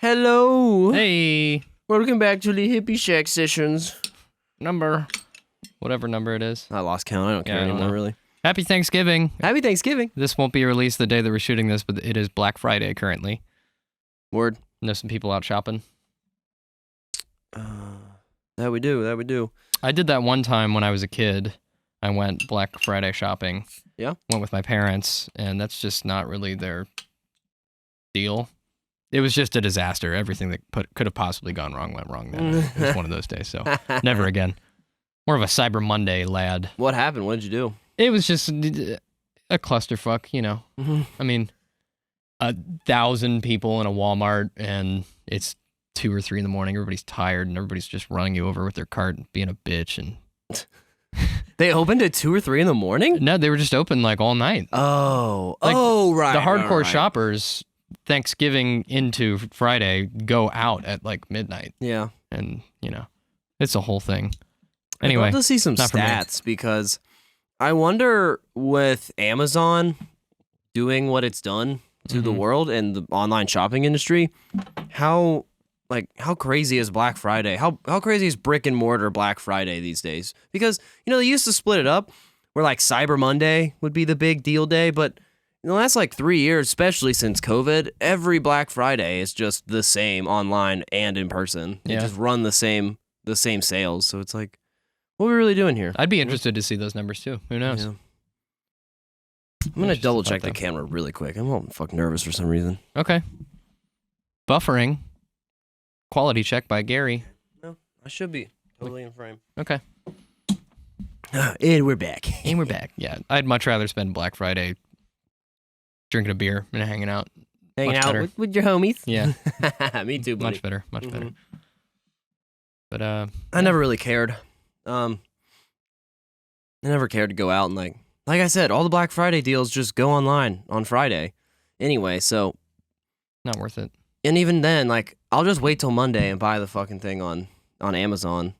Hello. Hey, Welcome back to the Hippie Shack Sessions. whatever number it is. I lost count. I don't care I don't anymore, know. really. Happy Thanksgiving. Happy Thanksgiving. This won't be released the day that we're shooting this, but it is Black Friday currently. Word. Know some people out shopping. That we do. I did that one time when I was a kid. I went Black Friday shopping. Yeah? Went with my parents, and that's just not really their deal. It was just a disaster. Everything that could have possibly gone wrong went wrong then. It was one of those days, so never again. More of a Cyber Monday lad. What happened? What did you do? It was just a clusterfuck, you know. Mm-hmm. I mean, 1,000 people in a Walmart, and it's 2 or 3 in the morning. Everybody's tired, and everybody's just running you over with their cart and being a bitch. And They opened at 2 or 3 in the morning? no, they were just open like all night. Oh. Like, right. The hardcore right. shoppers, Thanksgiving into Friday, go out at like midnight. Yeah. And, you know, it's a whole thing. I'd Anyway, love to see some not for me. stats because I wonder with Amazon doing what it's done to the world and the online shopping industry, how crazy is Black Friday? How crazy is brick and mortar Black Friday these days? Because, you know, they used to split it up where like Cyber Monday would be the big deal day, but in the last like 3 years, especially since COVID, every Black Friday is just the same online and in person. They Yeah. just run the same sales. So it's like, what are we really doing here? I'd be interested to see those numbers too. Who knows? Yeah. I'm gonna Just double about check the that. camera really quick. I'm all fucking nervous for some reason. Okay. Buffering. Quality check by Gary. No, I should be totally in frame. Okay. And we're back. And we're back. Yeah. I'd much rather spend Black Friday drinking a beer and hanging out. Hanging Much out better. with your homies. Yeah. Me too, buddy. Much better. Much better. Mhm. But I never really cared. I never cared to go out and like I said, all the Black Friday deals just go online on Friday. Anyway, so not worth it. and even then, like I'll just wait till Monday and buy the fucking thing on Amazon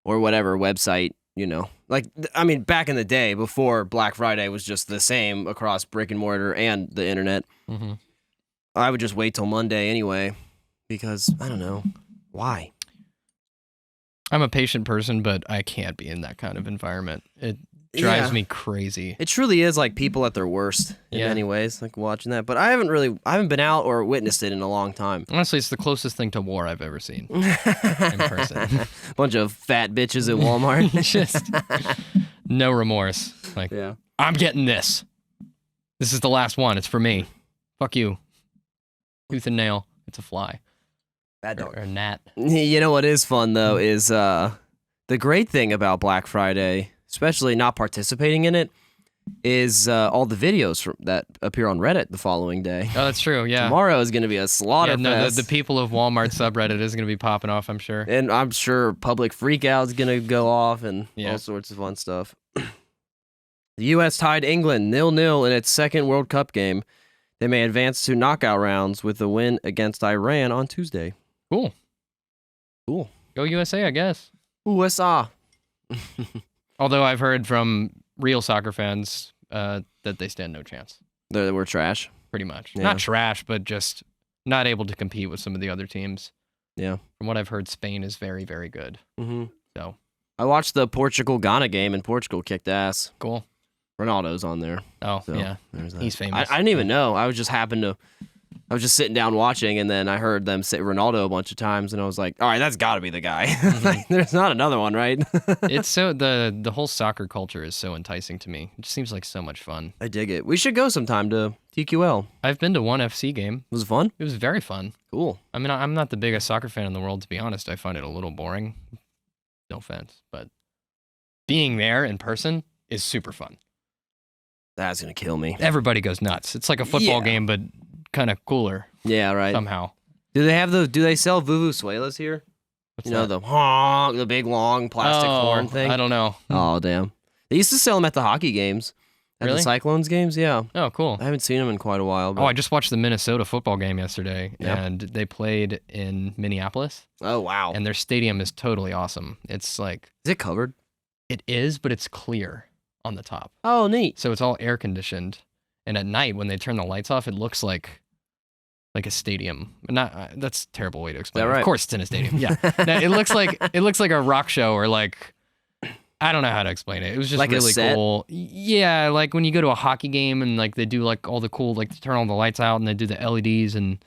or whatever website, you know. Like I mean, back in the day before Black Friday was just the same across brick and mortar and the internet, Mm-hmm. I would just wait till Monday anyway because I don't know why. I'm a patient person, but I can't be in that kind of environment. It drives me crazy. It truly is like people at their worst in Yeah. many ways, like watching that. But I haven't been out or witnessed it in a long time. Honestly, it's the closest thing to war I've ever seen in person. Bunch of fat bitches at Walmart. Just no remorse. Like, Yeah. I'm getting this. This is the last one. It's for me. Fuck you. Tooth and nail. It's a fly. Bad Or a gnat. You know what is fun though is the great thing about Black Friday, especially not participating in it, is all the videos that appear on Reddit the following day. Oh, that's true. Yeah. Tomorrow is going to be a slaughter Yeah, no, fest. the people of Walmart subreddit is going to be popping off, I'm sure. And I'm sure public freakout is going to go off and Yeah. all sorts of fun stuff. The U.S. tied England 0-0 in its second World Cup game. They may advance to knockout rounds with a win against Iran on Tuesday. Cool. Cool. Go USA, I guess. USA. Although I've heard from real soccer fans that they stand no chance, We're trash. pretty much. Yeah. Not trash, but just not able to compete with some of the other teams. Yeah. From what I've heard, Spain is very, very good. Mm-hmm. So, I watched the Portugal-Ghana game, and Portugal kicked ass. cool. Ronaldo's on there. Oh, So yeah. there's that. He's famous. I didn't even know. I was just sitting down watching, and then I heard them say Ronaldo a bunch of times, and I was like, all right, that's got to be the guy. Like, there's not another one, right? It's so, the whole soccer culture is so enticing to me. It just seems like so much fun. I dig it. We should go sometime to TQL. I've been to one FC game. Was it fun? It was very fun. Cool. I mean, I'm not the biggest soccer fan in the world, to be honest. I find it a little boring. No offense, but being there in person is super fun. That's going to kill me. Everybody goes nuts. It's like a football Yeah. game, but kind of cooler Yeah, right. somehow. Do they sell Vuvuzuelas here? What's You know, that? the big long plastic horn thing? I don't know. Oh, damn. They used to sell them at the hockey games. At Really? the Cyclones games, yeah. Oh, cool. I haven't seen them in quite a while. But... Oh, I just watched the Minnesota football game yesterday, Yeah. and they played in Minneapolis, Oh, wow. and their stadium is totally awesome. It's like, Is it covered? it is, but it's clear on the top. Oh, neat. So it's all air conditioned. And at night, when they turn the lights off, it looks like like a stadium. Not that's a terrible way to explain Is that it. right? Of course, it's in a stadium. Yeah, no, it looks like a rock show or like I don't know how to explain it. It was just Like a really set? cool. Yeah, like when you go to a hockey game and like they do like all the cool like they turn all the lights out and they do the LEDs and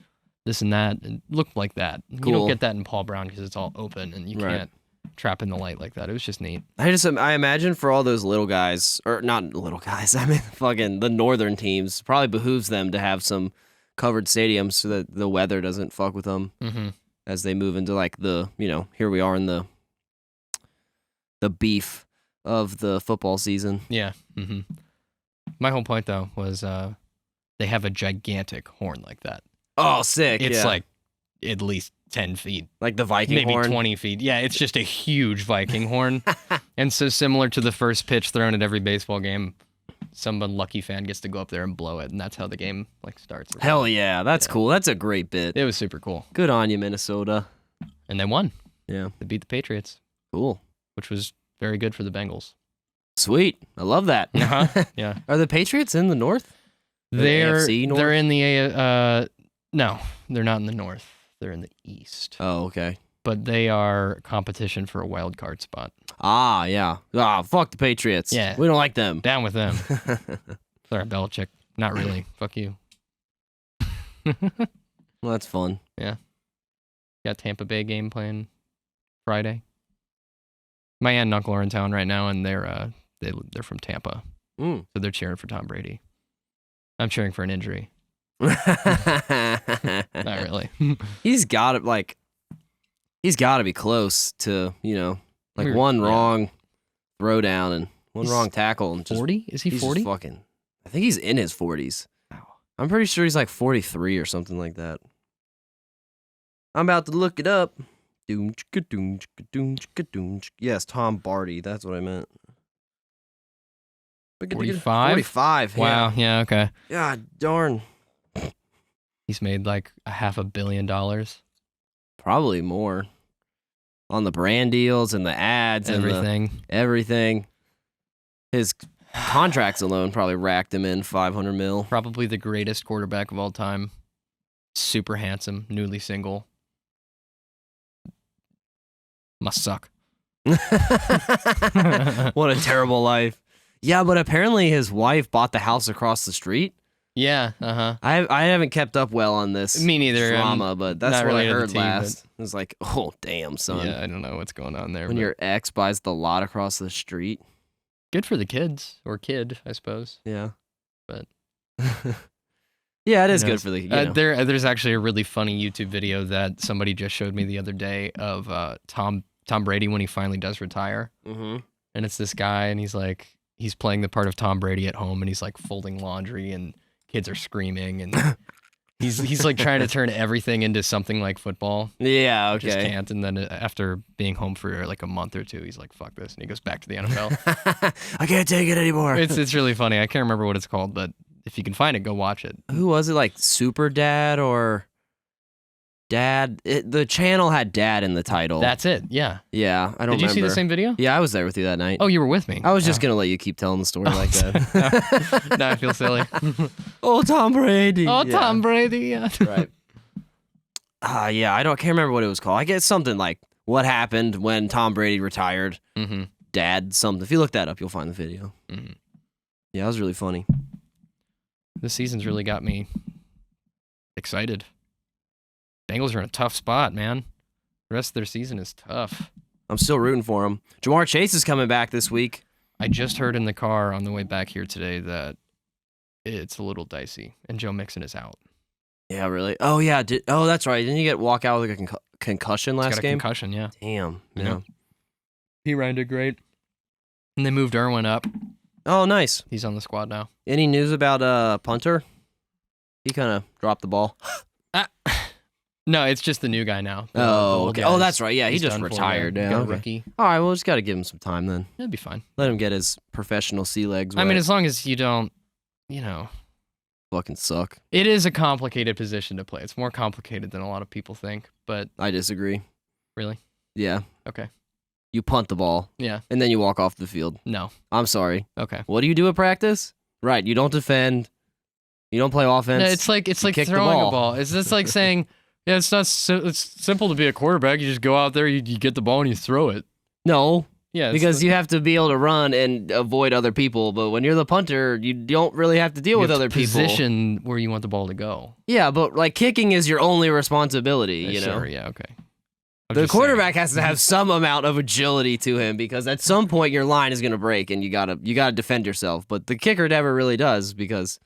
this and that. It looked like that. You Cool. don't get that in Paul Brown because it's all open and you Right. can't trap in the light like that. It was just neat. I imagine for all those little guys, or not little guys, I mean fucking the northern teams, probably behooves them to have some covered stadiums so that the weather doesn't fuck with them Mm-hmm. as they move into like the, here we are in the beef of the football season. Yeah. Mm-hmm. My whole point though was they have a gigantic horn like that. Oh, sick. It's yeah. like at least 10 feet. Like the Viking Maybe horn. 20 feet. Yeah, it's just a huge Viking horn. And so similar to the first pitch thrown at every baseball game, some unlucky fan gets to go up there and blow it, and that's how the game like starts. Hell yeah. That's cool. That's a great bit. It was super cool. Good on you, Minnesota. And they won. Yeah. They beat the Patriots, Cool. which was very good for the Bengals. Sweet. I love that. Uh-huh. Yeah. Are the Patriots in the north? The They're AFC North? they're in the no, they're not in the north. They're in the east. Oh, okay. But they are competition for a wild card spot. Ah, yeah. Ah, fuck the Patriots. Yeah. We don't like them. Down with them. Sorry, Belichick. Not really. Fuck you. Well, that's fun. Got Tampa Bay game playing Friday. My aunt and uncle are in town right now, and they're from Tampa, Mm. so they're cheering for Tom Brady. I'm cheering for an injury. Not Not really. He's got to be close to, like one Yeah. wrong throw down and one He's wrong tackle. And just, 40? Is he he's 40? just fucking, I think he's in his 40s. Wow. I'm pretty sure he's like 43 or something like that. I'm about to look it up. Yes, Tom Barty. That's what I meant. 45? 45. Wow. Yeah. Okay. Yeah. God darn. He's made like $500 million. Probably more. On the brand deals and the ads and Everything. everything. His contracts alone probably racked him in 500 mil. Probably the greatest quarterback of all time. Super handsome. Newly single. Must suck. What a terrible life. Yeah, but apparently his wife bought the house across the street. Yeah. Uh huh. I haven't kept up well on this Me neither. drama, but that's not what I related to the heard team, last. It was like, oh, damn, son. Yeah. I don't know what's going on there. When but your ex buys the lot across the street. good for the kids or kid, I suppose. Yeah. But- yeah, it is Who good knows? for the, There's actually a really funny YouTube video that somebody just showed me the other day of Tom Brady when he finally does retire, Mhm. and it's this guy, and he's playing the part of Tom Brady at home, and he's like folding laundry, and kids are screaming, and he's like trying to turn everything into something like football. Yeah, Just okay. can't. And then after being home for like a month or two, he's like, "Fuck this," and he goes back to the NFL. I can't take it anymore. It's really funny. I can't remember what it's called, but if you can find it, go watch it. Who was it? Like Super Dad or Dad? The channel had Dad in the title. That's it. Yeah. Yeah, I don't Did you remember. see the same video? Yeah, I was there with you that night. Oh, you were with me. I was just gonna let you keep telling the story like that. Now I feel silly. Oh, Tom Brady. Oh, Yeah. Tom Brady. Yeah. Right. Yeah, can't remember what it was called. I guess something like what happened when Tom Brady retired. Mm-hmm. Dad something. If you look that up, you'll find the video. Mm-hmm. Yeah, it was really funny. This season's really got me excited. Bengals are in a tough spot, man. The rest of their season is tough. I'm still rooting for him. Jamar Chase is coming back this week. I just heard in the car on the way back here today that it's a little dicey, and Joe Mixon is out. Yeah, really? Oh, yeah. That's right. Didn't you walk out with a concussion He's last got a game? concussion, yeah. Damn. You Yeah. know? He ran did great. And they moved Irwin up. Oh, nice. He's on the squad now. Any news about Punter? He kind of dropped the ball. No, it's just the new guy now. The Oh, old okay. guy Oh, is- that's right. Yeah, he he's just done for, retired yeah. now. Got a Okay. rookie. All right, well, just got to give him some time then. It'll be fine. Let him get his professional sea legs I wet. mean, as long as you don't, fucking suck. it is a complicated position to play. It's more complicated than a lot of people think, but I disagree. really? Yeah. Okay. You punt the ball, Yeah. and then you walk off the field. No. I'm sorry. Okay. What do you do at practice? Right, you don't defend. You don't play offense. No, it's like kick the throwing ball. a ball. It's just like saying, yeah, it's not. It's simple to be a quarterback. You just go out there, you get the ball, and you throw it. No, Yeah, because you have to be able to run and avoid other people. But when you're the punter, you don't really have to deal with other people. Position where you want the ball to go. Yeah, but like kicking is your only responsibility. You know. Sure. Yeah. Okay. The quarterback has to have some amount of agility to him because at some point your line is going to break and you gotta defend yourself. But the kicker never really does because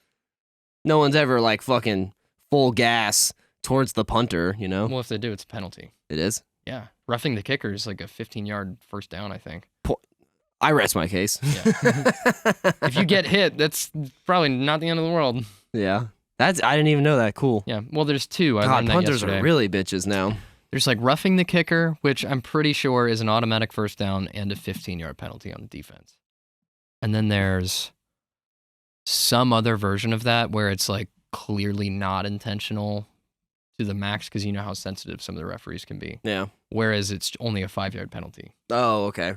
no one's ever like fucking full gas towards the punter, you know? Well, if they do, it's a penalty. It is? Yeah. Roughing the kicker is like a 15-yard first down, I think. I rest my case. Yeah. If you get hit, that's probably not the end of the world. Yeah. I didn't even know that. Cool. Yeah. Well, there's two. I God, learned that punters yesterday. are really bitches now. There's like roughing the kicker, which I'm pretty sure is an automatic first down and a 15-yard penalty on the defense. And then there's some other version of that where it's like clearly not intentional to the max because you know how sensitive some of the referees can be. Yeah. Whereas it's only a 5-yard penalty. Oh, okay.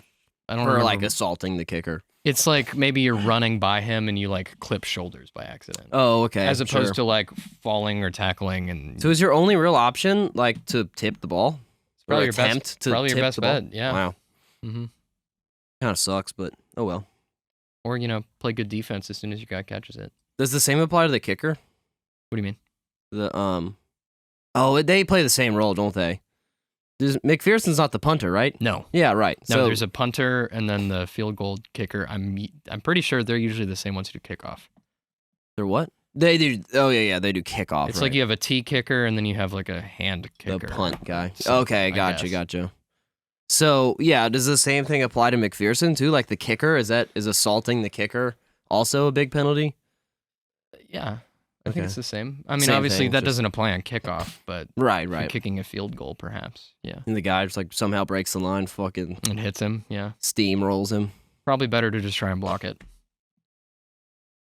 I don't For remember. like assaulting the kicker. It's like maybe you're running by him and you like clip shoulders by accident. Oh, okay. As opposed sure. to like falling or tackling and So is your only real option like to tip the ball? it's probably Or your attempt best, to probably your tip best the ball? bet. Yeah. Wow. hmm Kind of sucks, but oh well. Or, play good defense as soon as your guy catches it. Does the same apply to the kicker? What do you mean? They play the same role, don't they? McPherson's not the punter, right? No. Yeah, right. No, So there's a punter and then the field goal kicker. I'm pretty sure they're usually the same ones who do kickoff. they're what? They do. Oh yeah, they do kickoff. It's right. like you have a tee kicker and then you have like a hand kicker. the punt guy. So, Okay, I gotcha, guess. gotcha. So yeah, does the same thing apply to McPherson too? Like the kicker, is assaulting the kicker also a big penalty? Yeah. I think Okay. it's the same. I mean, Same obviously thing, that just- doesn't apply on kickoff, but Right, if you're right. kicking a field goal, perhaps. Yeah. And the guy just like somehow breaks the line, fucking And hits him. Yeah. steamrolls him. Probably better to just try and block it.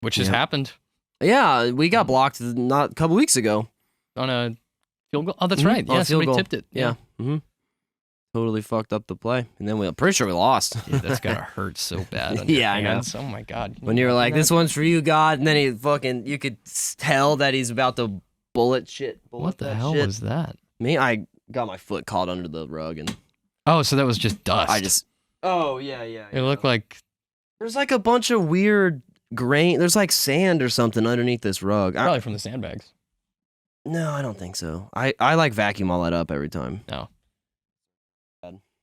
Which has Yeah. happened Yeah, we got blocked not a couple weeks ago. on a field goal. Oh, that's Mhm, right. on a Yeah, field somebody goal. tipped it. Yeah. Mm-hmm. Totally fucked up the play, and then I'm pretty sure we lost. Dude, that's gotta hurt so bad. On Yeah, your I know. hands. Oh my god. When you were like, "This one's for you, God," and then you could tell that he's about to bullet What the that hell shit. was that? Me? I got my foot caught under the rug, and Oh, so that was just dust. I just. Oh yeah. It looked like There's like a bunch of weird grain. There's like sand or something underneath this rug. probably from the sandbags. No, I don't think so. I like vacuum all that up every time. No.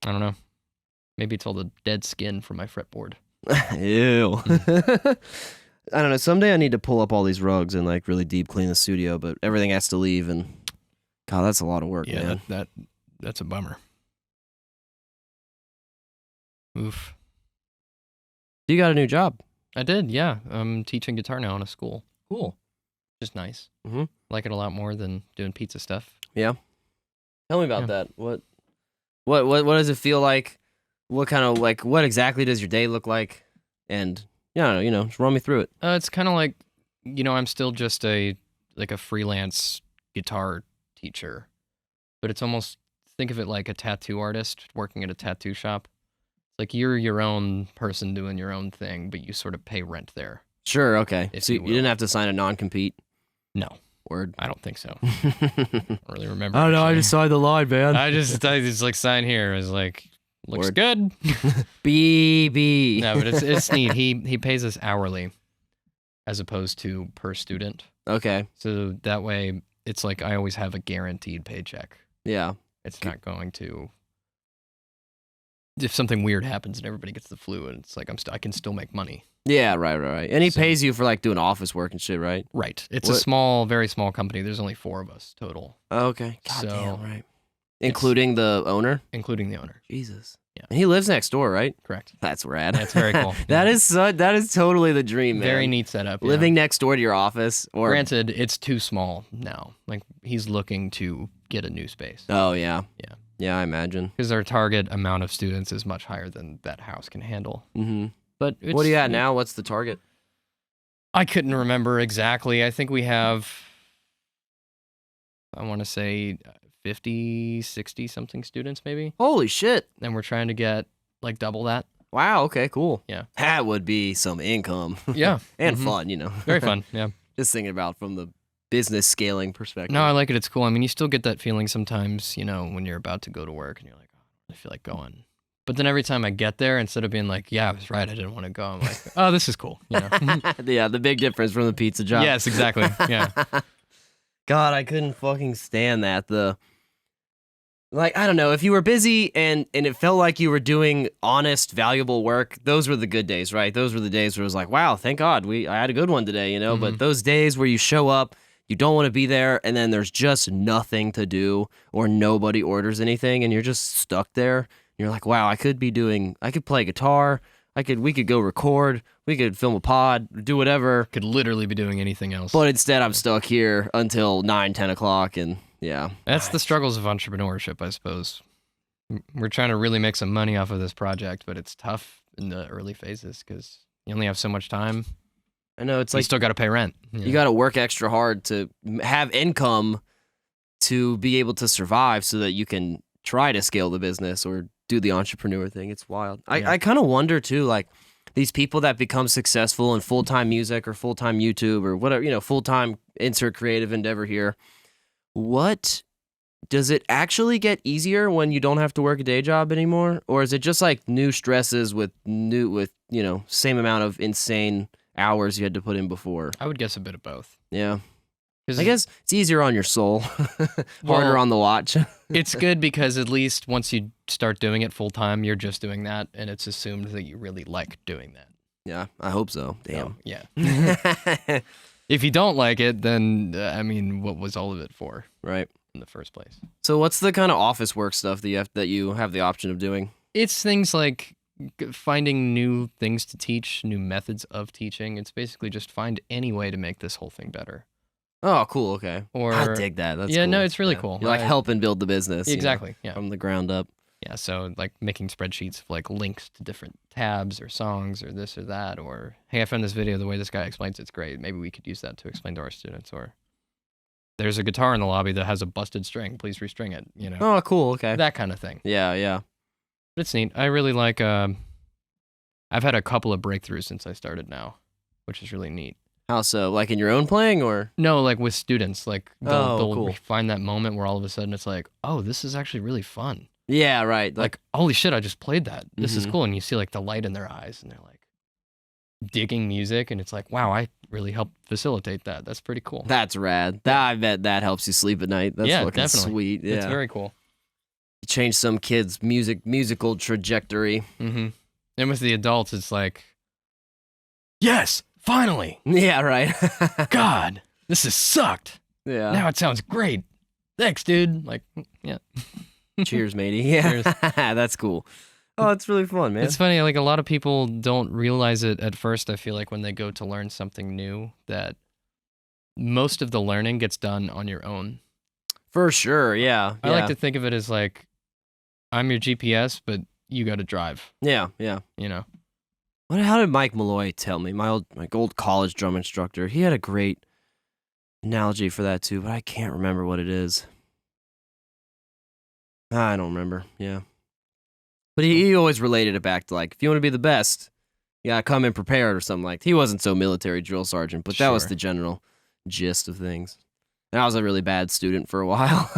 I don't know. Maybe it's all the dead skin from my fretboard. Ew. I don't know. Someday I need to pull up all these rugs and like really deep clean the studio, but everything has to leave, and God, that's a lot of work, Yeah, man. that's a bummer. Oof. You got a new job. I did, yeah. I'm teaching guitar now in a school. Cool. Just nice. Mhm. Like it a lot more than doing pizza stuff. Tell me about Yeah. that. What does it feel like? What kind of like what exactly does your day look like? And yeah, just run me through it. It's kind of like, I'm still just a freelance guitar teacher, but it's almost, think of it like a tattoo artist working at a tattoo shop. It's like you're your own person doing your own thing, but you sort of pay rent there. Sure, okay. If So you you will. didn't have to sign a non-compete. No, Word. I don't think so. I I don't really remember. don't know. I actually. just signed the line, man. I just like sign here. I was like, looks Word. good. BB. No, but it's neat. He pays us hourly as opposed to per student. Okay. So that way it's like I always have a guaranteed paycheck. Yeah. It's not going to, if something weird happens and everybody gets the flu and it's like I can still make money. Yeah. Right. And he So- pays you for like doing office work and shit, right? Right. It's What- a small, very small company. There's only 4 of us total, Okay. God So- damn. Right. Including the owner. including the owner. Jesus. Yeah. And he lives next door, right? Correct. That's rad. That's very cool. That is totally the dream, man. Very neat setup. yeah. Living next door to your office, or Granted, it's too small now. Like he's looking to get a new space oh yeah, Yeah. yeah, I imagine. because our target amount of students is much higher than that house can handle. Mm-hmm. But it's, What are you at now? What's the target? I couldn't remember exactly. I think we have, I want to say 50, 60 something students maybe. Holy shit! And we're trying to get like double that. Wow. Okay. Cool. Yeah. That would be some income. Yeah. and Mhm. fun. Very fun. Yeah. Just thinking about from the business scaling perspective. No, I like it. It's cool. I mean, you still get that feeling sometimes, when you're about to go to work and you're like, oh, I feel like going. But then every time I get there, instead of being like, yeah, I was right, I didn't want to go, I'm like, oh, this is cool. Yeah, the big difference from the pizza job. Yes, exactly. Yeah. God, I couldn't fucking stand that. I don't know, if you were busy and it felt like you were doing honest, valuable work, those were the good days, right? Those were the days where it was like, wow, thank God, I had a good one today, But those days where you show up, you don't want to be there, and then there's just nothing to do, or nobody orders anything, and you're just stuck there. You're like, wow, I could play guitar, we could go record, we could film a pod, do whatever. Could literally be doing anything else. But instead, I'm stuck here until 9, 10 o'clock, and yeah. That's the struggles of entrepreneurship, I suppose. We're trying to really make some money off of this project, but it's tough in the early phases because you only have so much time. I know, it's you still got to pay rent. You got to work extra hard to have income to be able to survive so that you can try to scale the business or do the entrepreneur thing. It's wild. I kind of wonder too, like these people that become successful in full-time music or full-time YouTube or whatever, full-time insert creative endeavor here. What does it actually get easier when you don't have to work a day job anymore? Or is it just like new stresses with same amount of insane hours you had to put in before? I would guess a bit of both. Yeah. I guess it's easier on your soul, harder on the watch. It's good because at least once you start doing it full time, you're just doing that, and it's assumed that you really like doing that. Yeah, I hope so. Damn. So, yeah. If you don't like it, then what was all of it for? Right. In the first place. So what's the kind of office work stuff that you have the option of doing? It's things like finding new things to teach, new methods of teaching. It's basically just find any way to make this whole thing better. Oh, cool. Okay. I dig that. That's yeah, cool. no, it's really cool. You're like helping build the business. Exactly. Yeah. From the ground up. Yeah. So like making spreadsheets of like links to different tabs or songs or this or that, or hey, I found this video. The way this guy explains it's great. Maybe we could use that to explain to our students. Or there's a guitar in the lobby that has a busted string. Please restring it. Oh, cool. Okay. That kind of thing. Yeah. Yeah. But it's neat. I really like. I've had a couple of breakthroughs since I started now, which is really neat. How so? Like in your own playing or? No, like with students. Like they'll cool. find that moment where all of a sudden it's like, oh, this is actually really fun. Yeah, right. Like holy shit, I just played that. This is cool. And you see like the light in their eyes and they're like digging music and it's like, wow, I really helped facilitate that. That's pretty cool. That's rad. I bet that helps you sleep at night. That's fucking definitely. Sweet. Yeah. It's very cool. You change some kid's musical trajectory. Mm-hmm. And with the adults, it's like, yes, finally. Yeah, right. God, this has sucked. Yeah. Now it sounds great. Thanks, dude. Like, yeah. Cheers, matey. Yeah. Cheers. That's cool. Oh, it's really fun, man. It's funny, like a lot of people don't realize it at first, I feel like, when they go to learn something new, that most of the learning gets done on your own. For sure, yeah. I like to think of it as like, I'm your GPS, but you got to drive. Yeah. How did Mike Malloy tell me? My old college drum instructor. He had a great analogy for that too, but I can't remember what it is. I don't remember. Yeah. But he always related it back to like, if you want to be the best, you gotta come in prepared or something like that. He wasn't so military drill sergeant, but that was the general gist of things. And I was a really bad student for a while.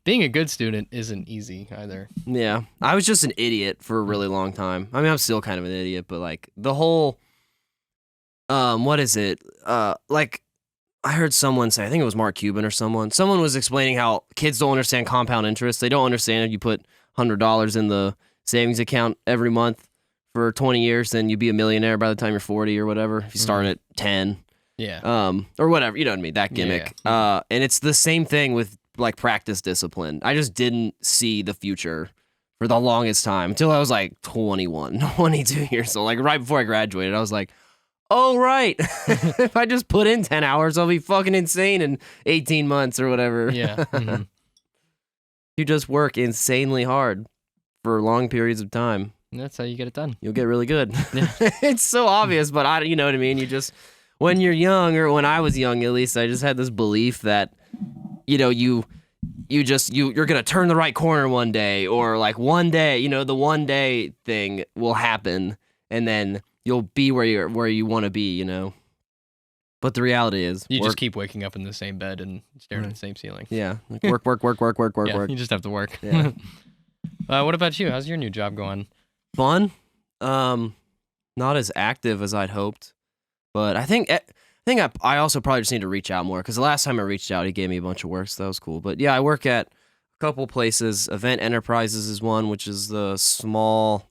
Being a good student isn't easy either. Yeah. I was just an idiot for a really long time. I mean, I'm still kind of an idiot, but like the whole, what is it? Like I heard someone say, I think it was Mark Cuban or someone was explaining how kids don't understand compound interest. They don't understand if you put $100 in the savings account every month for 20 years, then you'd be a millionaire by the time you're 40 or whatever. If you start at 10. Yeah. Or whatever, you know what I mean? That gimmick. Yeah. And it's the same thing with like practice discipline. I just didn't see the future for the longest time until I was like 21, 22 years old. Like right before I graduated, I was like, oh, right. If I just put in 10 hours, I'll be fucking insane in 18 months or whatever. Yeah. Mm-hmm. You just work insanely hard for long periods of time. And that's how you get it done. You'll get really good. Yeah. It's so obvious, but you know what I mean? You just, when you're young, or when I was young at least, I just had this belief that, you know, you're gonna turn the right corner one day, or like one day, you know, the one day thing will happen, and then you'll be where you want to be, you know. But the reality is, You work, just keep waking up in the same bed and staring at the same ceiling. yeah, like work, work, work, work, work, work, Yeah, work. you just have to work. Yeah. What about you? How's your new job going? Fun, not as active as I'd hoped, but I think I also probably just need to reach out more because the last time I reached out, he gave me a bunch of work, so that was cool. But yeah, I work at a couple places. Event Enterprises is one, which is the small.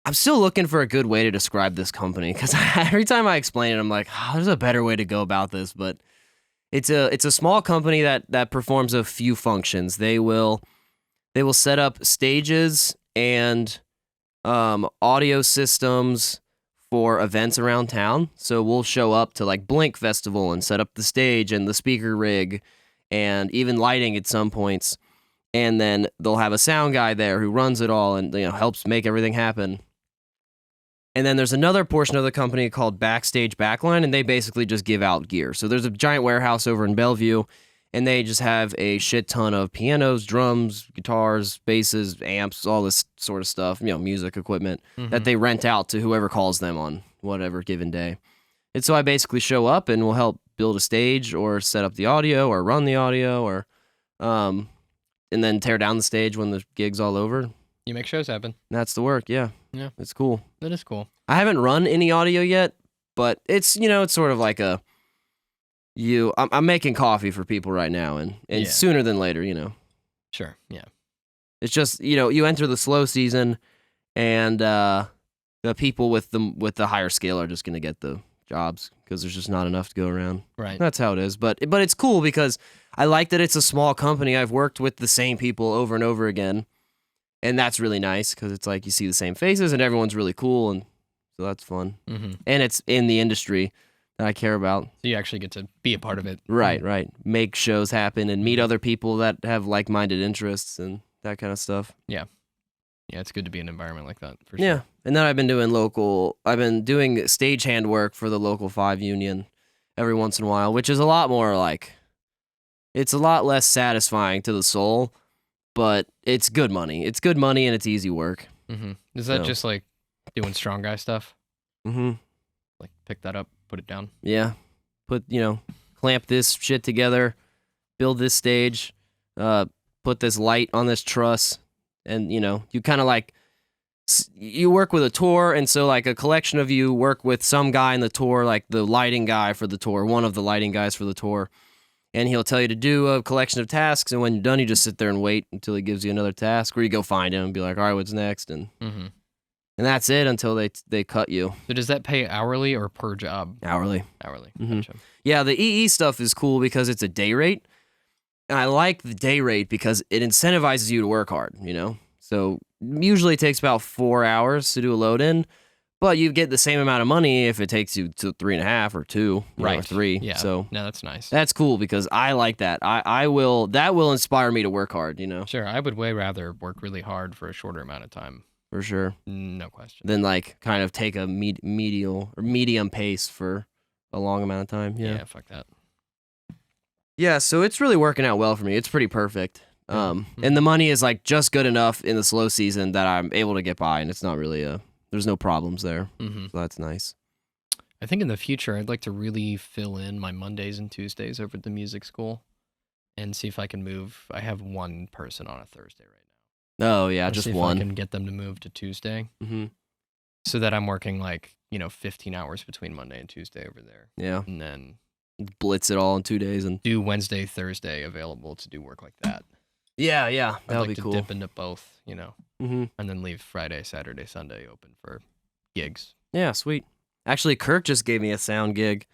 I'm still looking for a good way to describe this company because every time I explain it, I'm like, oh, there's a better way to go about this. But it's a small company that performs a few functions. They will set up stages and audio systems for events around town. So we'll show up to like Blink Festival and set up the stage and the speaker rig and even lighting at some points. And then they'll have a sound guy there who runs it all and helps make everything happen. And then there's another portion of the company called Backstage Backline, and they basically just give out gear. So there's a giant warehouse over in Bellevue, and they just have a shit ton of pianos, drums, guitars, basses, amps, all this sort of stuff, music equipment that they rent out to whoever calls them on whatever given day. And so I basically show up and will help build a stage or set up the audio or run the audio or and then tear down the stage when the gig's all over. You make shows happen. That's the work, yeah. Yeah. It's cool. That is cool. I haven't run any audio yet, but it's it's sort of like I'm making coffee for people right now and Yeah. sooner than later, Sure. Yeah. It's just, you enter the slow season and the people with the higher scale are just going to get the jobs because there's just not enough to go around. Right. That's how it is. But it's cool because I like that it's a small company. I've worked with the same people over and over again. And that's really nice because it's like you see the same faces and everyone's really cool. And so that's fun. Mm-hmm. And it's in the industry that I care about. So you actually get to be a part of it. Right. Make shows happen and meet other people that have like-minded interests and that kind of stuff. Yeah, it's good to be in an environment like that, for sure. Yeah. And then I've been doing stagehand work for the local 5 union every once in a while, which is a lot more it's a lot less satisfying to the soul, but it's good money. It's good money and it's easy work. Mm-hmm. Is that So. just like doing strong guy stuff? Mm-hmm. Like pick that up, put it down? Yeah. Clamp this shit together, build this stage, put this light on this truss, and, you kind of you work with a tour, and so like a collection of you work with some guy in the tour, like the lighting guy for the tour, one of the lighting guys for the tour, and he'll tell you to do a collection of tasks, and when you're done, you just sit there and wait until he gives you another task, or you go find him and be like, all right, what's next? And that's it until they cut you. So does that pay hourly or per job? Hourly. Hourly. Mhm. Gotcha. Yeah, the EE stuff is cool because it's a day rate, and I like the day rate because it incentivizes you to work hard, So usually it takes about 4 hours to do a load in, but you get the same amount of money if it takes you to 3.5 or 2, or 3. Yeah. So no, that's nice. that's cool because I like that. That will inspire me to work hard, Sure. I would way rather work really hard for a shorter amount of time. for sure. No question. Than kind of take a medium pace for a long amount of time. Yeah. Fuck that. Yeah, so it's really working out well for me. It's pretty perfect. And the money is just good enough in the slow season that I'm able to get by, and it's not really there's no problems there. Mm-hmm. So that's nice. I think in the future, I'd like to really fill in my Mondays and Tuesdays over at the music school and see if I can move. I have one person on a Thursday right Oh yeah, now. just see one. If I can get them to move to Tuesday Mm-hmm. so that I'm working 15 hours between Monday and Tuesday over there. Yeah, And then blitz it all in 2 days, and do Wednesday, Thursday available to do work like that. yeah, I'd that'll like be to cool. dip into both, Mm-hmm. and then leave Friday, Saturday, Sunday open for gigs. Yeah, sweet. Actually, Kirk just gave me a sound gig,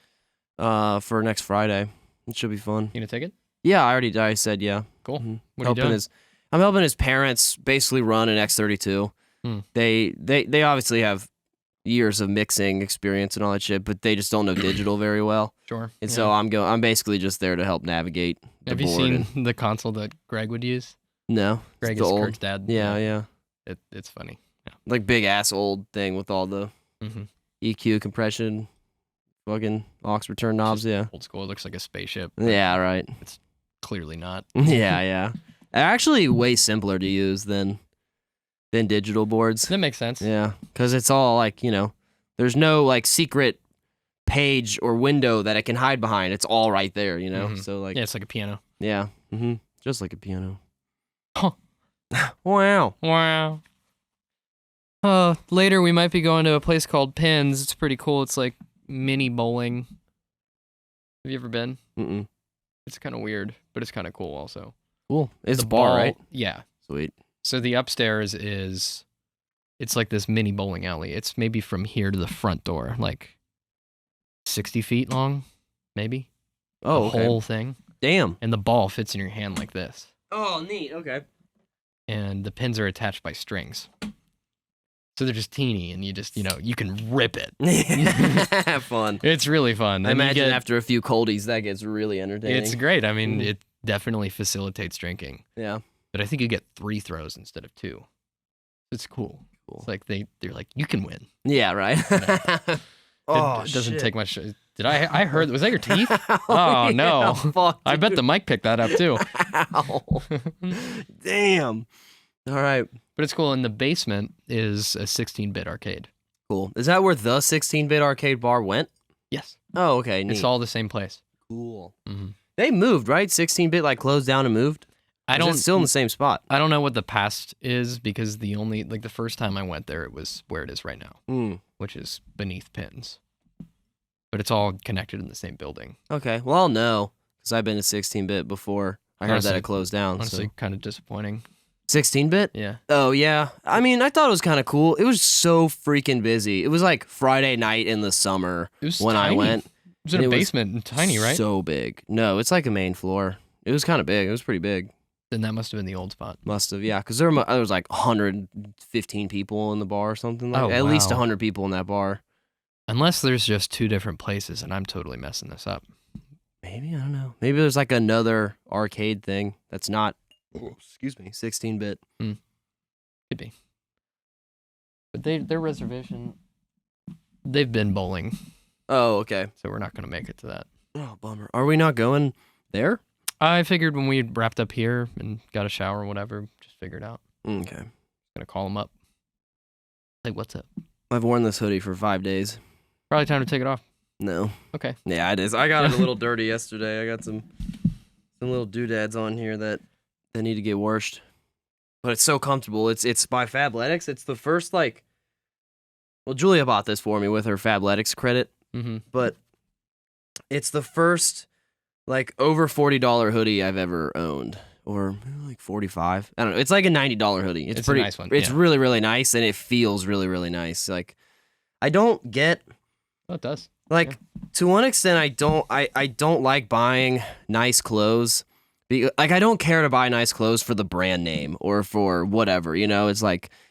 for next Friday. It should be fun. You gonna take it? Yeah, I said yeah. Cool. Mhm. What are you doing? I'm helping his parents basically run an X32. Hmm. They obviously have years of mixing experience and all that shit, but they just don't know digital very well. Sure. And yeah. so I'm basically just there to help navigate the Have you board. seen the console that Greg would use? No, Greg it's is the old. Kurt's dad. Yeah. It's funny. Like big ass old thing with all the Mm-hmm. EQ compression, fucking aux return knobs. Yeah. Old school. It looks like a spaceship. but Yeah. Right. Clearly not. yeah. They're actually way simpler to use than digital boards. That makes sense. Yeah, because it's all there's no secret page or window that it can hide behind. It's all right there, you know? Mhm. So, like, Yeah, it's like a piano. yeah. Just like a piano. Huh. Wow. Wow. Later we might be going to a place called Pins. It's pretty cool. It's like mini bowling. Have you ever been? Mm-mm. It's kind of weird, but it's kind of cool also. Cool. It's The a bar, ball- right? Yeah. Sweet. So the upstairs is, it's like this mini bowling alley. It's maybe from here to the front door, like 60 feet long, maybe. Oh, the okay. whole thing. Damn. And the ball fits in your hand like this. Oh, neat. Okay. And the pins are attached by strings. So they're just teeny, and you just, you can rip it. Fun. It's really fun. I And you imagine get- after a few coldies, that gets really entertaining. It's great. I mean, it definitely facilitates drinking. Yeah. But I think you get 3 throws instead of 2. It's cool. It's like they're like, you can win. Yeah, right. It doesn't take much. Did I heard, was that your teeth? Oh, Oh, yeah, no. fuck, I bet dude. the mic picked that up too. Ow. Damn. All right. But it's cool. In the basement is a 16-bit arcade. Cool. Is that where the 16-bit arcade bar went? Yes. Oh, okay. Neat. It's all the same place. cool. Mm-hmm. They moved, right? 16-bit like closed down and moved. I Or is don't. it still in the same spot. I don't know what the past is because the first time I went there, it was where it is right now, which is beneath Pins. But it's all connected in the same building. Okay. Well, I'll know because I've been to 16-bit before. I heard that Honestly- it closed down. Honestly, So. kind of disappointing. 16-bit? Yeah. Oh, yeah. I mean, I thought it was kind of cool. It was so freaking busy. It was like Friday night in the summer It was when tiny. I went. It was in and a it was basement and tiny, right? So big. No, it's like a main floor. It was kind of big. It was pretty big. Then that must have been the old spot. Must have, yeah. Because there was like 115 people in the bar or something. Like Oh, At least wow. 100 people in that bar. Unless there's just 2 different places and I'm totally messing this up. Maybe, I don't know. Maybe there's like another arcade thing that's not, excuse me, 16-bit. Could be. But their reservation, they've been bowling, Oh, okay. so we're not going to make it to that. Oh, bummer. Are we not going there? I figured when we wrapped up here and got a shower or whatever, just figure it out. Okay. Gonna call them up. Hey, what's up? I've worn this hoodie for 5 days. Probably time to take it off. No. Okay. Yeah, it is. I got it a little dirty yesterday. I got some little doodads on here that need to get washed. But it's so comfortable. It's by Fabletics. It's the first well, Julia bought this for me with her Fabletics credit, Mm-hmm. but it's the first over $40 hoodie I've ever owned. Or like 45. I don't know. It's like a $90 hoodie. It's a pretty nice one, It's yeah. really, really nice, and it feels really, really nice. Like I don't get Oh, it does. to one extent, I don't like buying nice clothes. I don't care to buy nice clothes for the brand name or for whatever, It's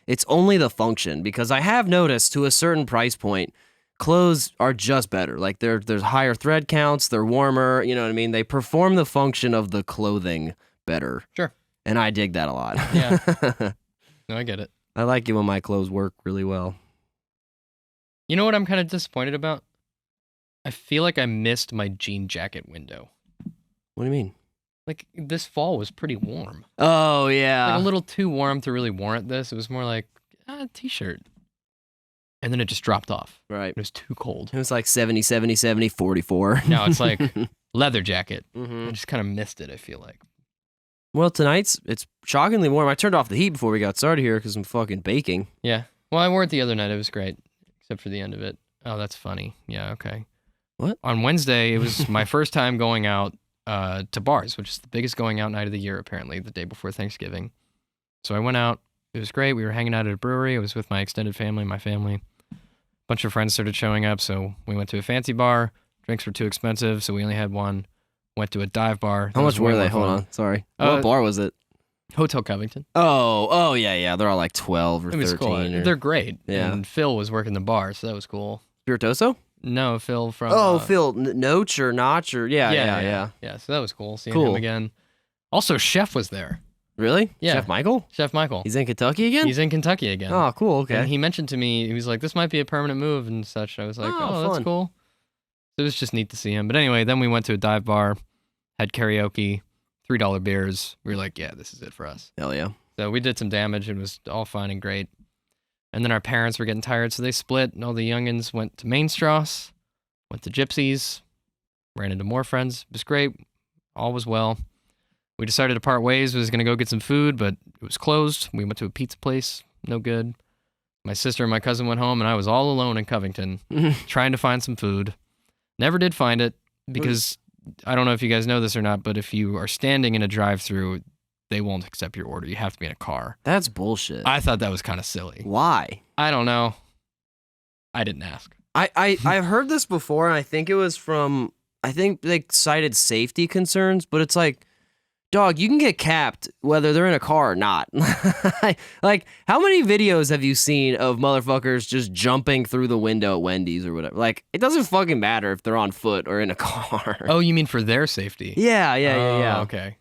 it's only the function, because I have noticed to a certain price point, clothes are just better. Like there's higher thread counts, they're warmer, you know what I mean? They perform the function of the clothing better. Sure. And I dig that a lot. Yeah. No, I get it. I like it when my clothes work really well. You know what I'm kind of disappointed about? I feel like I missed my jean jacket window. What do you mean? Like, this fall was pretty warm. Oh, yeah. Like, a little too warm to really warrant this. It was more like, a t-shirt. And then it just dropped off. Right. It was too cold. It was like 70, 70, 70, 44. Now it's like leather jacket. Mhm. I just kind of missed it, I feel like. Well, tonight's it's shockingly warm. I turned off the heat before we got started here because I'm fucking baking. Yeah. Well, I wore it the other night. It was great, except for the end of it. Oh, that's funny. Yeah, okay. What? On Wednesday, it was my first time going out to bars, which is the biggest going out night of the year, apparently, the day before Thanksgiving. So I went out. It was great. We were hanging out at a brewery. I was with my extended family, my family. A bunch of friends started showing up, so we went to a fancy bar. Drinks were too expensive, so we only had one. Went to a dive bar. How That much was were way they? more Hold fun. on. Sorry. Uh, What bar was it? Hotel Covington. Oh, yeah. They're all like 12 or It was 13. cool. Or... They're great. Yeah. And Phil was working the bar, so that was cool. Spiritoso? No, Phil from... Phil. Noach or Notch or... Yeah. Yeah, so that was cool. Seeing Cool. him again. Also, Chef was there. Really? Yeah. Chef Michael? Chef Michael. He's in Kentucky again? He's in Kentucky again. Oh, cool. Okay. And he mentioned to me, he was like, this might be a permanent move and such. I was like, Oh, that's fun. cool. So it was just neat to see him. But anyway, then we went to a dive bar, had karaoke, $3 beers. We were like, yeah, this is it for us. Hell yeah. So we did some damage. It was all fine and great. And then our parents were getting tired, so they split, and all the youngins went to Main Strasse. Went to Gypsies, ran into more friends. It was great. All was well. We decided to part ways. We was going to go get some food, but it was closed. We went to a pizza place. No good. My sister and my cousin went home, and I was all alone in Covington trying to find some food. Never did find it because I don't know if you guys know this or not, but if you are standing in a drive-thru, they won't accept your order. You have to be in a car. That's bullshit. I thought that was kind of silly. Why? I don't know. I didn't ask. I've heard this before, and I think it was from, I think they cited safety concerns, but it's like, dog, you can get capped whether they're in a car or not. Like, how many videos have you seen of motherfuckers just jumping through the window at Wendy's or whatever? Like, it doesn't fucking matter if they're on foot or in a car. Oh, you mean for their safety? Yeah. Okay.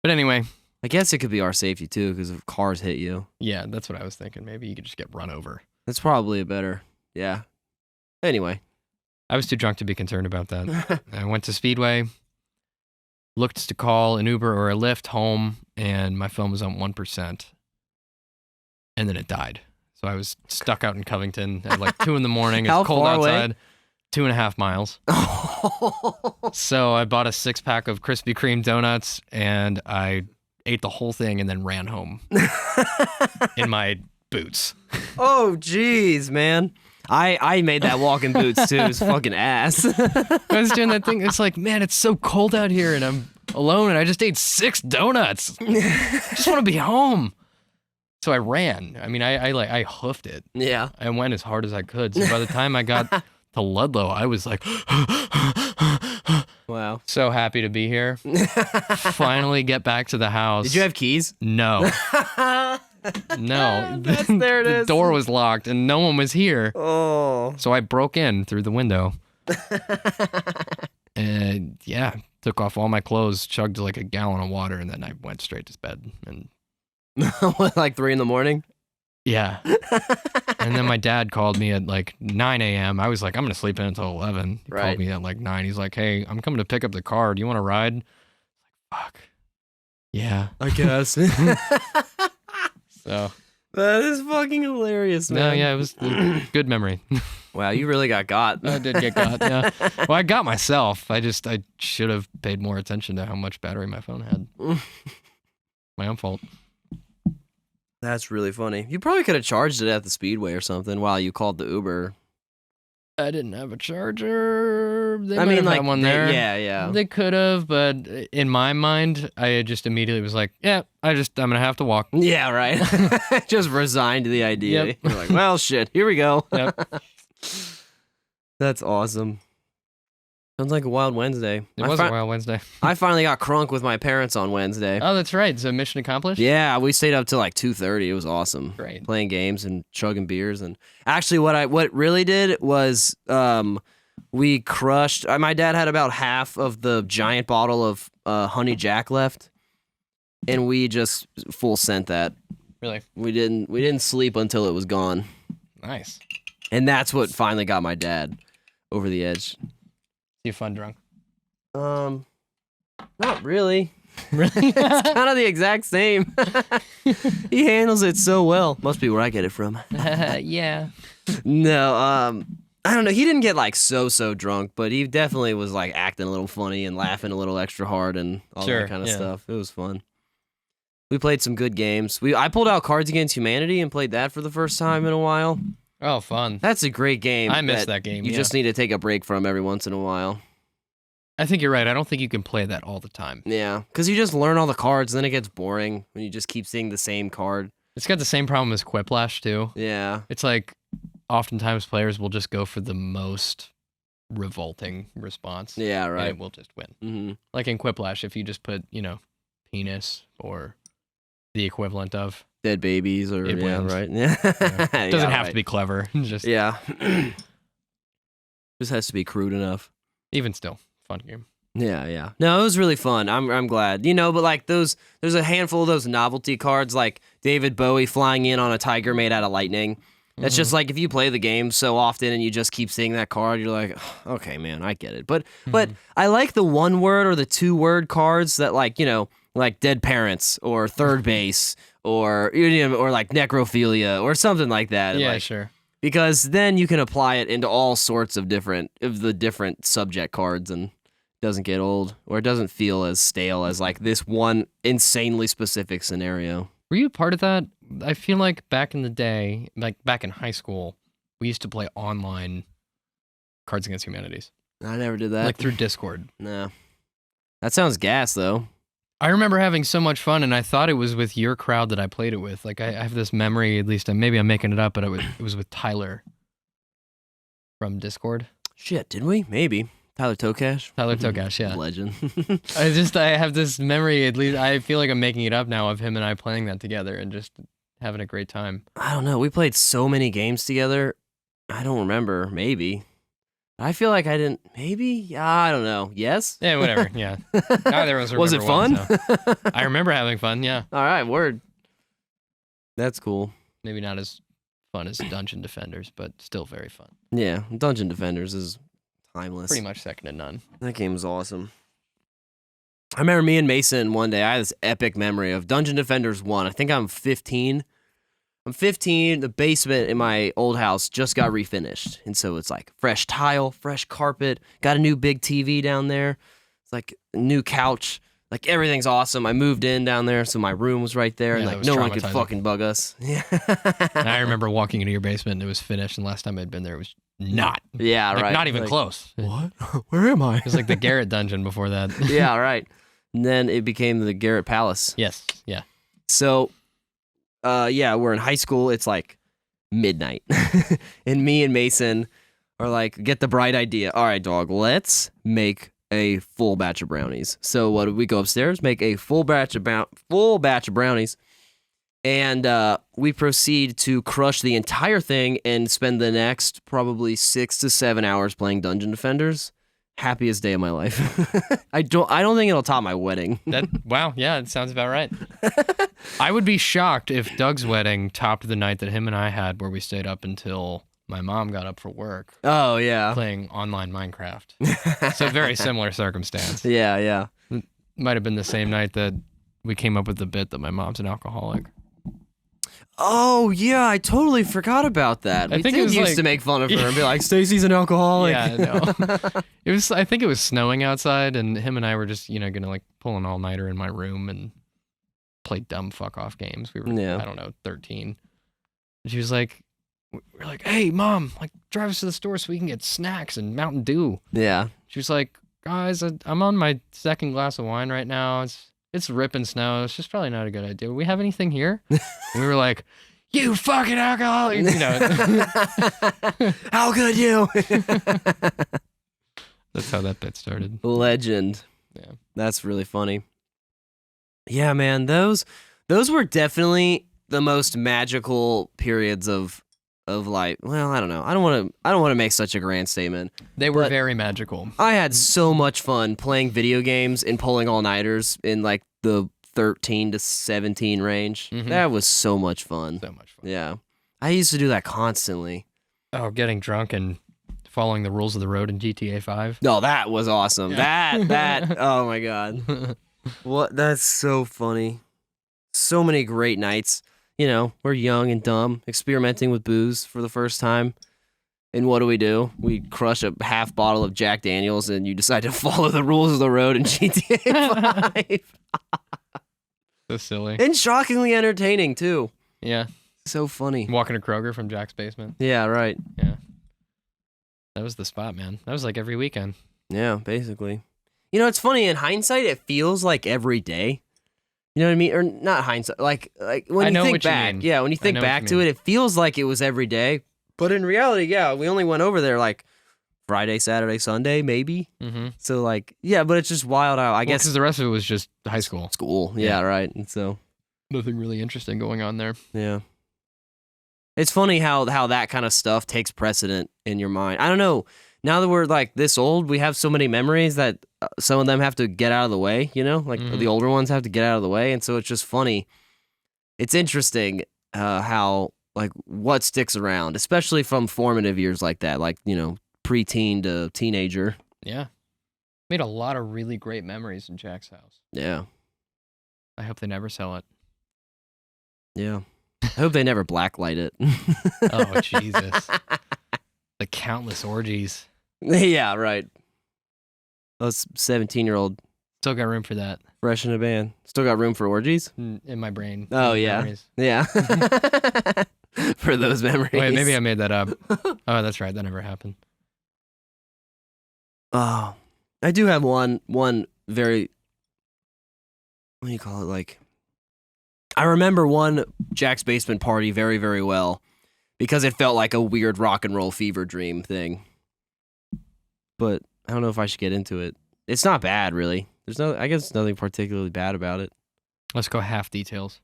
But anyway. I guess it could be our safety, too, because if cars hit you. Yeah, that's what I was thinking. Maybe you could just get run over. That's probably a better, yeah. Anyway. I was too drunk to be concerned about that. I went to Speedway. Looked to call an Uber or a Lyft home, and my phone was on 1%. And then it died. So I was stuck out in Covington at like 2 a.m. It's How cold far outside. Away? 2.5 miles. So I bought a 6-pack of Krispy Kreme donuts, and I ate the whole thing and then ran home in my boots. Oh, jeez, man. I made that walk in boots, too. It was fucking ass. I was doing that thing. It's like, man, it's so cold out here, and I'm alone, and I just ate 6 donuts. I just want to be home. So I ran. I mean, I hoofed it. Yeah. I went as hard as I could. So by the time I got to Ludlow, I was like, wow. So happy to be here. Finally get back to the house. Did you have keys? No. No. There it is. The door was locked and no one was here. Oh. So I broke in through the window. And yeah, took off all my clothes, chugged like a gallon of water, and then I went straight to bed. And what, like 3 a.m? Yeah. And then my dad called me at like 9 a.m. I was like, I'm going to sleep in until 11. He called me at like 9. He's like, hey, I'm coming to pick up the car. Do you want to ride? Fuck. Yeah. I guess. So. That is fucking hilarious, man. No, yeah, it was a good memory. Wow, you really got. I did get got, yeah. Well, I got myself. I should have paid more attention to how much battery my phone had. My own fault. That's really funny. You probably could have charged it at the Speedway or something while you called the Uber. I didn't have a charger. They I might mean, have like, had one there. Yeah. They could have, but in my mind, I just immediately was like, yeah, I'm going to have to walk. Yeah, right. Just resigned to the idea. Yep. You're like, well, shit, here we go. Yep. That's awesome. Sounds like a wild Wednesday. It was a wild Wednesday. I finally got crunk with my parents on Wednesday. Oh, that's right. So mission accomplished? Yeah, we stayed up till like 2:30. It was awesome. Great. Playing games and chugging beers. And actually what really did was we crushed, my dad had about half of the giant bottle of Honey Jack left. And we just full sent that. Really? We didn't sleep until it was gone. Nice. And that's what finally got my dad over the edge. You fun drunk? Not really. Really? It's kind of the exact same. He handles it so well. Must be where I get it from. Yeah. No, I don't know. He didn't get like so drunk, but he definitely was like acting a little funny and laughing a little extra hard and all that kind of stuff. It was fun. We played some good games. I pulled out Cards Against Humanity and played that for the first time in a while. Oh, fun. That's a great game. I miss that game. You just need to take a break from every once in a while. I think you're right. I don't think you can play that all the time. Yeah, because you just learn all the cards, and then it gets boring when you just keep seeing the same card. It's got the same problem as Quiplash, too. Yeah. It's like, oftentimes players will just go for the most revolting response. Yeah, right. And it will just win. Mm-hmm. Like in Quiplash, if you just put, penis or the equivalent of dead babies or it wins. Right. Yeah. It doesn't have to be clever. Just just has to be crude enough. Even still, fun game. Yeah. No, it was really fun. I'm glad. But like there's a handful of those novelty cards like David Bowie flying in on a tiger made out of lightning. That's just like if you play the game so often and you just keep seeing that card, you're like, okay, man, I get it. But I like the 1-word or the 2-word cards that like dead parents or third base or or like necrophilia or something like that. Yeah, like, sure. because then you can apply it into all sorts of the different subject cards and it doesn't get old or it doesn't feel as stale as like this one insanely specific scenario. Were you a part of that? I feel like back in the day, like back in high school, we used to play online Cards Against Humanities. I never did that. Like through Discord. No. That sounds gas though. I remember having so much fun, and I thought it was with your crowd that I played it with. Like, I have this memory, at least, and maybe I'm making it up, but it was with Tyler from Discord. Shit, did we? Maybe. Tyler Tokash? Tyler Tokash, yeah. Legend. I have this memory, at least, I feel like I'm making it up now, of him and I playing that together and just having a great time. I don't know. We played so many games together. I don't remember. Maybe. I feel like I didn't. Maybe? Yeah, I don't know. Yes? Yeah, whatever. Yeah. Neither of us remember. Was it fun? So. I remember having fun, yeah. All right, word. That's cool. Maybe not as fun as Dungeon Defenders, but still very fun. Yeah, Dungeon Defenders is timeless. Pretty much second to none. That game is awesome. I remember me and Mason one day, I had this epic memory of Dungeon Defenders 1. I think I'm 15. I'm 15. The basement in my old house just got refinished. And so it's like fresh tile, fresh carpet, got a new big TV down there. It's like a new couch. Like everything's awesome. I moved in down there, so my room was right there. Yeah, and like no one could fucking bug us. Yeah. And I remember walking into your basement and it was finished. And last time I'd been there, it was not. Yeah, like, right. Not even like, close. What? Where am I? It was like the Garrett dungeon before that. Yeah, right. And then it became the Garrett Palace. Yes, yeah. So, yeah, we're in high school. It's like midnight. And me and Mason are like, get the bright idea. All right, dog, let's make a full batch of brownies. So what did we go upstairs, make a full batch of brownies, and we proceed to crush the entire thing and spend the next probably 6 to 7 hours playing Dungeon Defenders. Happiest day of my life. I don't think it'll top my wedding. Wow, yeah, it sounds about right. I would be shocked if Doug's wedding topped the night that him and I had, where we stayed up until my mom got up for work. Oh yeah, playing online Minecraft. So very similar circumstance. Yeah. Might have been the same night that we came up with the bit that my mom's an alcoholic. Oh yeah, I totally forgot about that. We used to make fun of her and be like, "Stacy's an alcoholic." Yeah, no. I think it was snowing outside, and him and I were just, gonna like pull an all-nighter in my room and play dumb fuck off games. We were, I don't know, 13. And she was like, we're like, "Hey, Mom, like drive us to the store so we can get snacks and Mountain Dew." Yeah. She was like, "Guys, I'm on my second glass of wine right now. It's ripping snow. It's just probably not a good idea. Do we have anything here?" And we were like, "You fucking alcoholic!" How could you? That's how that bit started. Legend. Yeah, that's really funny. Yeah, man, those were definitely the most magical periods of life. Well, I don't know. I don't want to make such a grand statement. They were very magical. I had so much fun playing video games and pulling all-nighters in like the 13 to 17 range. Mm-hmm. That was so much fun. So much fun. Yeah. I used to do that constantly. Oh, getting drunk and following the rules of the road in GTA 5. No, that was awesome. Yeah. That, oh my God. What? That's so funny. So many great nights. We're young and dumb, experimenting with booze for the first time. And what do? We crush a half bottle of Jack Daniels and you decide to follow the rules of the road in GTA 5. So silly. And shockingly entertaining, too. Yeah. So funny. Walking to Kroger from Jack's basement. Yeah, right. Yeah. That was the spot, man. That was like every weekend. Yeah, basically. It's funny. In hindsight, it feels like every day. You know what I mean? Or not hindsight. Like when you think back. Yeah, when you think back to it, it feels like it was every day. But in reality, yeah, we only went over there like Friday, Saturday, Sunday, maybe. Mm-hmm. So but it's just wild out. I guess because the rest of it was just high school. Yeah, right. And so nothing really interesting going on there. Yeah. It's funny how that kind of stuff takes precedent in your mind. I don't know. Now that we're like this old, we have so many memories that some of them have to get out of the way, the older ones have to get out of the way. And so it's just funny. It's interesting how like what sticks around, especially from formative years like that, like, preteen to teenager. Yeah. Made a lot of really great memories in Jack's house. Yeah. I hope they never sell it. Yeah. I hope they never blacklight it. Oh, Jesus. The countless orgies. Yeah, right. Those 17-year-old Still got room for that fresh in a band. Still got room for orgies? in my brain. Oh, In yeah. memories. Yeah. For those memories. Wait, maybe I made that up. Oh, that's right. That never happened. Oh, I do have one very, what do you call it? Like, I remember one Jack's Basement party very, very well because it felt like a weird rock and roll fever dream thing. But I don't know if I should get into it. It's not bad, really. I guess nothing particularly bad about it. Let's go half details.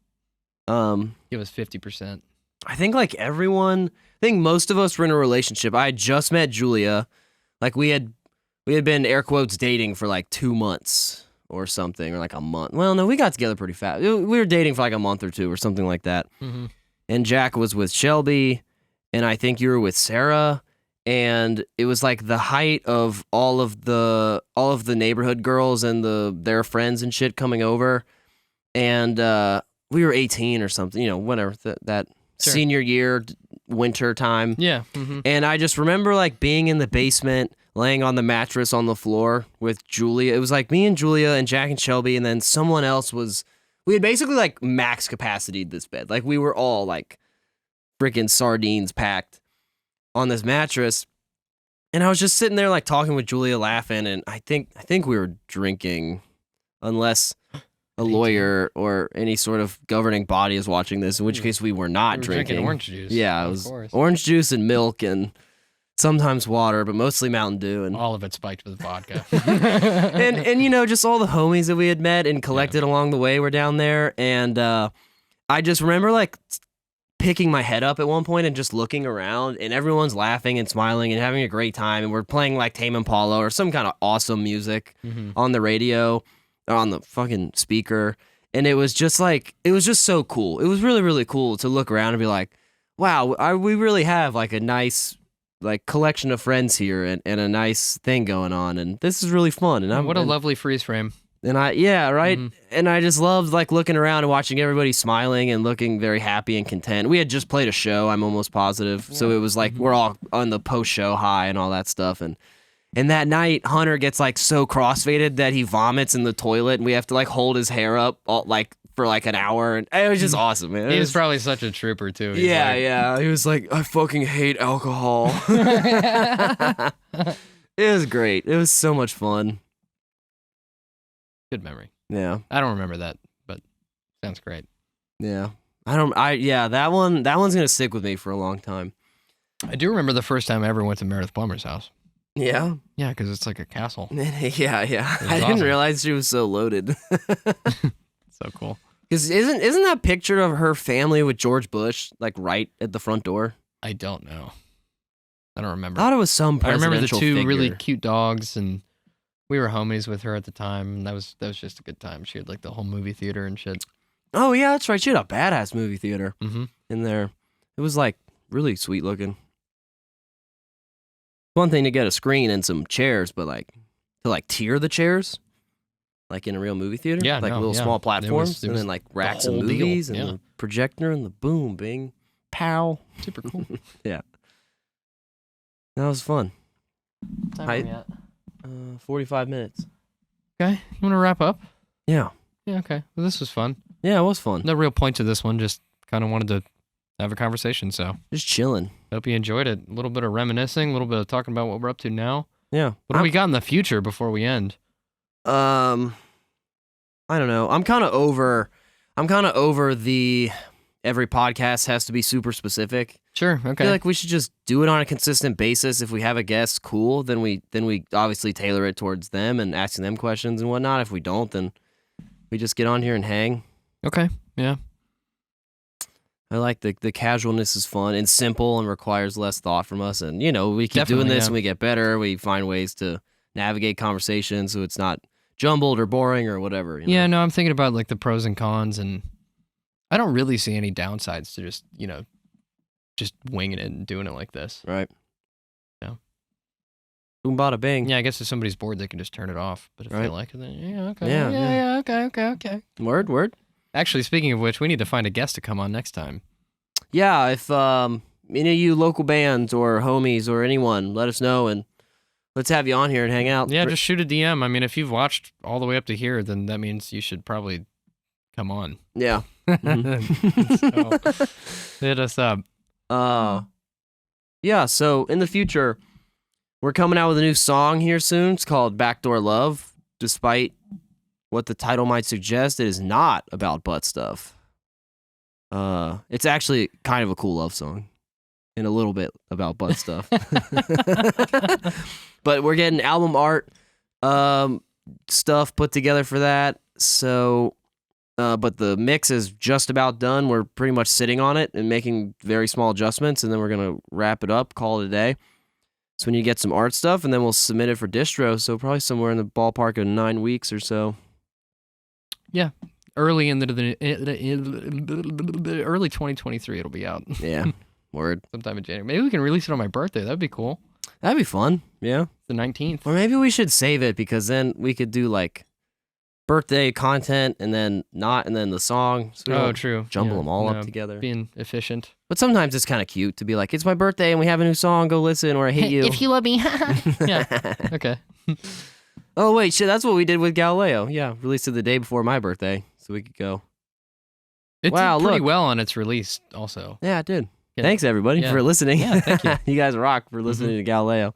Give us 50%. I think like everyone, I think most of us were in a relationship. I had just met Julia. Like we had been air quotes dating for like 2 months or something, or like a month. Well, no, we got together pretty fast. We were dating for like a month or two or something like that. Mm-hmm. And Jack was with Shelby, and I think you were with Sarah. And it was like the height of all of the neighborhood girls and their friends and shit coming over. And we were 18 or something, whatever, that Sure. senior year winter time. Yeah. Mm-hmm. And I just remember like being in the basement, laying on the mattress on the floor with Julia. It was like me and Julia and Jack and Shelby, and then someone else was. We had basically like max capacity this bed. Like we were all like freaking sardines packed on this mattress. And I was just sitting there like talking with Julia, laughing, and I think we were drinking, unless a lawyer or any sort of governing body is watching this, in which case we were not drinking orange juice. Yeah, it was orange juice and milk and sometimes water, but mostly Mountain Dew, and all of it spiked with vodka. and just all the homies that we had met and collected along the way were down there, and I just remember like picking my head up at one point and just looking around, and everyone's laughing and smiling and having a great time, and we're playing like Tame Impala or some kind of awesome music on the radio or on the fucking speaker, and it was just so cool. It was really, really cool to look around and be like, wow, we really have like a nice like collection of friends here and a nice thing going on, and this is really fun. And what a lovely freeze frame. And right. And I just loved like looking around and watching everybody smiling and looking very happy and content. We had just played a show, I'm almost positive, so it was like we're all on the post show high and all that stuff. And that night, Hunter gets like so crossfaded that he vomits in the toilet, and we have to like hold his hair up like for like an hour, and it was just awesome, man. He was probably such a trooper too. Yeah. He was like, I fucking hate alcohol. It was great. It was so much fun. Good memory. Yeah. I don't remember that, but sounds great. Yeah. That one's gonna stick with me for a long time. I do remember the first time I ever went to Meredith Plummer's house. Yeah? Yeah, because it's like a castle. Yeah. I didn't awesome. realize she was so loaded. So cool. Because isn't that picture of her family with George Bush like right at the front door? I don't know. I don't remember. I thought it was some I remember the presidential two figure. really cute dogs, and we were homies with her at the time, and that was just a good time. She had like the whole movie theater and shit. Oh yeah, that's right. She had a badass movie theater Mm-hmm. in there. It was like really sweet looking. One thing to get a screen and some chairs, but like to like tier the chairs, like in a real movie theater. Yeah, like little small platforms, it and was then like racks of whole deal. movies and Yeah. the projector and the boom, bing, pow. Super cool. Yeah, that was fun. Time I- are we at? 45 minutes. Okay, you want to wrap up? Yeah, Yeah, okay. Well, this was fun. yeah, it was fun. No real point to this one. Just kind of wanted to have a conversation. So Just chilling. hope you enjoyed it. A little bit of reminiscing, a little bit of talking about what we're up to now. Yeah. What do we got in the future before we end? I don't know. I'm kind of over the every podcast has to be super specific. Sure. I Okay. feel like we should just do it on a consistent basis. If we have a guest, cool. Then we obviously tailor it towards them and asking them questions and whatnot. If we don't, then we just get on here and hang. Okay. Yeah. I like the casualness is fun and simple and requires less thought from us. And we keep Definitely, doing this yeah. and we get better. We find ways to navigate conversations so it's not jumbled or boring or whatever. Yeah. No, I'm thinking about like the pros and cons, and I don't really see any downsides to just just winging it and doing it like this. Right. Yeah. Boom, bada, bing. Yeah. I guess if somebody's bored, they can just turn it off. But if they Right. like it, then yeah. Okay. Yeah, yeah. Okay. Word. Actually, speaking of which, we need to find a guest to come on next time. yeah, if any of you local bands or homies or anyone, let us know and let's have you on here and hang out. Yeah, just shoot a DM. I mean, if you've watched all the way up to here, then that means you should probably come on. Yeah. So, hit us up. Yeah, so in the future, we're coming out with a new song here soon. It's called Backdoor Love. Despite what the title might suggest, it is not about butt stuff. It's actually kind of a cool love song and a little bit about butt stuff. But we're getting album art stuff put together for that. So, but the mix is just about done. We're pretty much sitting on it and making very small adjustments, and then we're going to wrap it up, call it a day. So when you get some art stuff, and then we'll submit it for distro. So probably somewhere in the ballpark of 9 weeks or so. Yeah. Early early 2023, it'll be out. Yeah. Word. Sometime in January. Maybe we can release it on my birthday. That'd be cool. That'd be fun. Yeah. The 19th. Or maybe we should save it because then we could do like birthday content and then the song. So we don't true. jumble them all up together. Being efficient. But sometimes it's kind of cute to be like, it's my birthday and we have a new song. Go listen or I hate you. If you love me. Yeah. Okay. Oh, wait. Shit. That's what we did with Galileo. Yeah. Released it the day before my birthday. So we could go. It Wow, did pretty look. well on its release also. Yeah, it did. Yeah. Thanks, everybody, Yeah. for listening. Yeah, thank you. You guys rock for listening to Galileo.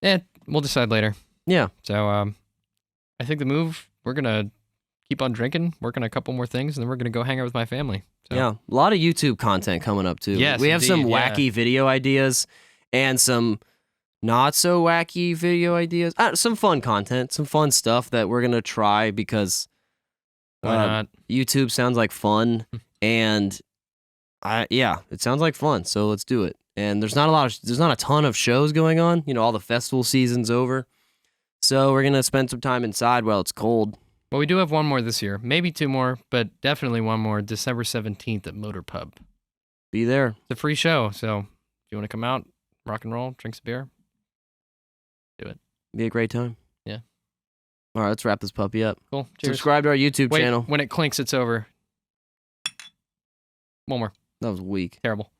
Yeah, we'll decide later. Yeah. So I think the move, we're going to keep on drinking, work on a couple more things, and then we're going to go hang out with my family. So. Yeah. A lot of YouTube content coming up, too. Yes, we have some indeed, yeah. wacky video ideas and some not so wacky video ideas. Some fun content, some fun stuff that we're going to try because Why not? YouTube sounds like fun. And it sounds like fun. So let's do it. And there's not a ton of shows going on. You know, all the festival season's over. So we're going to spend some time inside while it's cold. Well, we do have one more this year. Maybe two more, but definitely one more. December 17th at Motor Pub. Be there. It's a free show, so if you want to come out, rock and roll, drink some beer, do it. Be a great time. Yeah. All right, let's wrap this puppy up. Cool. Cheers. Subscribe to our YouTube Wait, channel. when it clinks, it's over. One more. That was weak. Terrible.